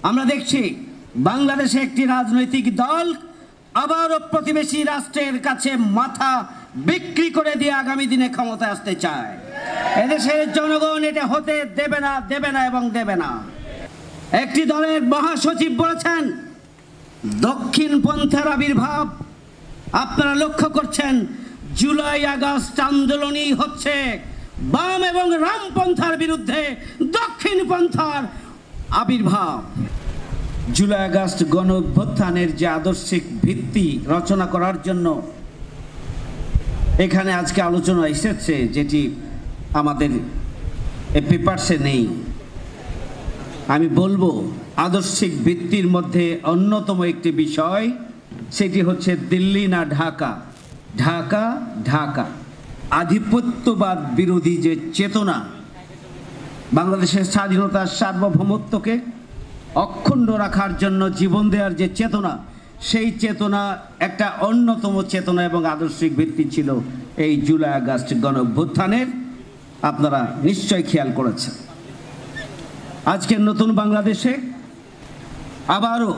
আমরা দেখছি বাংলাদেশে একটি রাজনৈতিক দল আবারও প্রতিবেশী রাষ্ট্রের কাছে মাথা বিক্রি করে দিয়ে আগামী দিনে ক্ষমতায় আসতে চায়। এদেশের জনগণ এটা হতে দেবে না এবং দেবে না। একটি দলের মহাসচিব বলেছেন দক্ষিণপন্থার আবির্ভাব। আপনারা লক্ষ্য করছেন জুলাই আগস্ট আন্দোলনই হচ্ছে বাম এবং রামপন্থার বিরুদ্ধে দক্ষিণপন্থার আবির্ভাব। জুলাই আগস্ট গণ অভ্যুত্থানের যে আদর্শিক ভিত্তি রচনা করার জন্য এখানে আজকে আলোচনা এসেছে, যেটি আমাদের পেপারসে নেই। আমি বলবো আদর্শিক ভিত্তির মধ্যে অন্যতম একটি বিষয়, সেটি হচ্ছে দিল্লি না ঢাকা, ঢাকা ঢাকা। আধিপত্যবাদ বিরোধী যে চেতনা, বাংলাদেশের স্বাধীনতার সার্বভৌমত্বকে অক্ষুণ্ণ রাখার জন্য জীবন দেওয়ার যে চেতনা, সেই চেতনা একটা অন্যতম চেতনা এবং আদর্শিক ভিত্তি ছিল এই জুলাই আগস্ট গণ অভ্যুত্থানের। আপনারা নিশ্চয় খেয়াল করেছেন আজকের নতুন বাংলাদেশে আবারও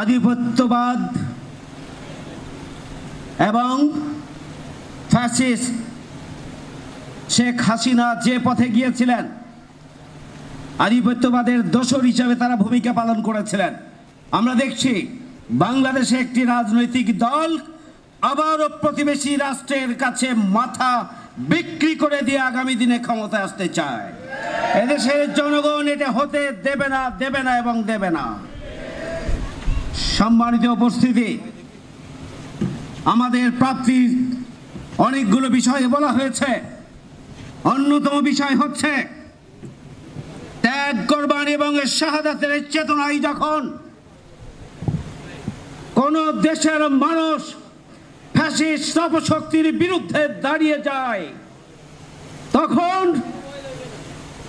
আধিপত্যবাদ এবং ফ্যাসিস্ট শেখ হাসিনা যে পথে গিয়েছিলেন, আধিপত্যবাদের দোসর হিসাবে তারা ভূমিকা পালন করেছিলেন। আমরা দেখছি বাংলাদেশে একটি রাজনৈতিক দল আবারও প্রতিবেশী রাষ্ট্রের কাছে মাথা বিক্রি করে দিয়ে আগামী দিনে ক্ষমতায় আসতে চায়। এদেশের জনগণ এটা হতে দেবে না এবং দেবে না। সম্মানিত উপস্থিতি, আমাদের প্রাপ্তির অনেকগুলো বিষয় বলা হয়েছে। অন্যতম বিষয় হচ্ছে ত্যাগ, কোরবানি এবং শাহাদাতের চেতনায় যখন কোন দেশের মানুষ ফ্যাসিস্ট অপশক্তির বিরুদ্ধে দাঁড়িয়ে যায়, তখন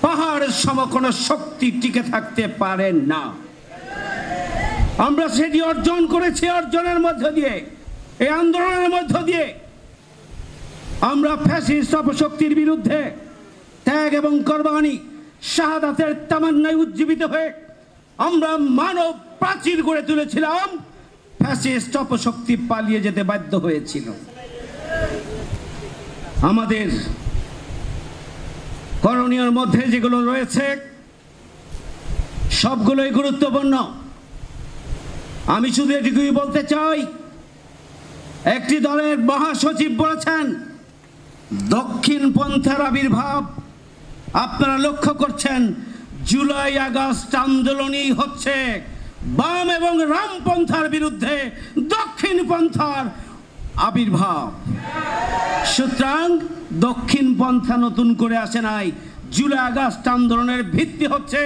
পাহাড়ের সম কোনো শক্তি টিকে থাকতে পারে না। আমরা সেটি অর্জন করেছি। অর্জনের মধ্য দিয়ে, এই আন্দোলনের মধ্য দিয়ে আমরা ফ্যাসিস্ট অপশক্তির বিরুদ্ধে ত্যাগ এবং কোরবানি শাহাদাতের তামান্নায় উজ্জীবিত হয়ে আমরা মানব প্রাচীর গড়ে তুলেছিলাম। ফ্যাসিস্ট অপশক্তি পালিয়ে যেতে বাধ্য হয়েছিল। আমাদের করণীয়র মধ্যে যেগুলো রয়েছে সবগুলোই গুরুত্বপূর্ণ। আমি শুধু এটুকুই বলতে চাই, একটি দলের মহাসচিব বলেছেন দক্ষিণপন্থার আবির্ভাব। আপনারা লক্ষ্য করছেন জুলাই আগস্ট আন্দোলনই হচ্ছে বাম এবং রামপন্থার বিরুদ্ধে দক্ষিণপন্থার আবির্ভাব। সুতরাং দক্ষিণপন্থা নতুন করে আসে নাই। জুলাই আগস্ট আন্দোলনের ভিত্তি হচ্ছে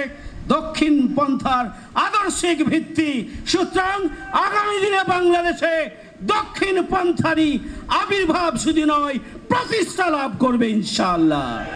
দক্ষিণপন্থার আদর্শিক ভিত্তি। সুতরাং আগামী দিনে বাংলাদেশে দক্ষিণপন্থারই আবির্ভাব শুধু নয়, প্রতিষ্ঠা লাভ করবে ইনশাআল্লাহ।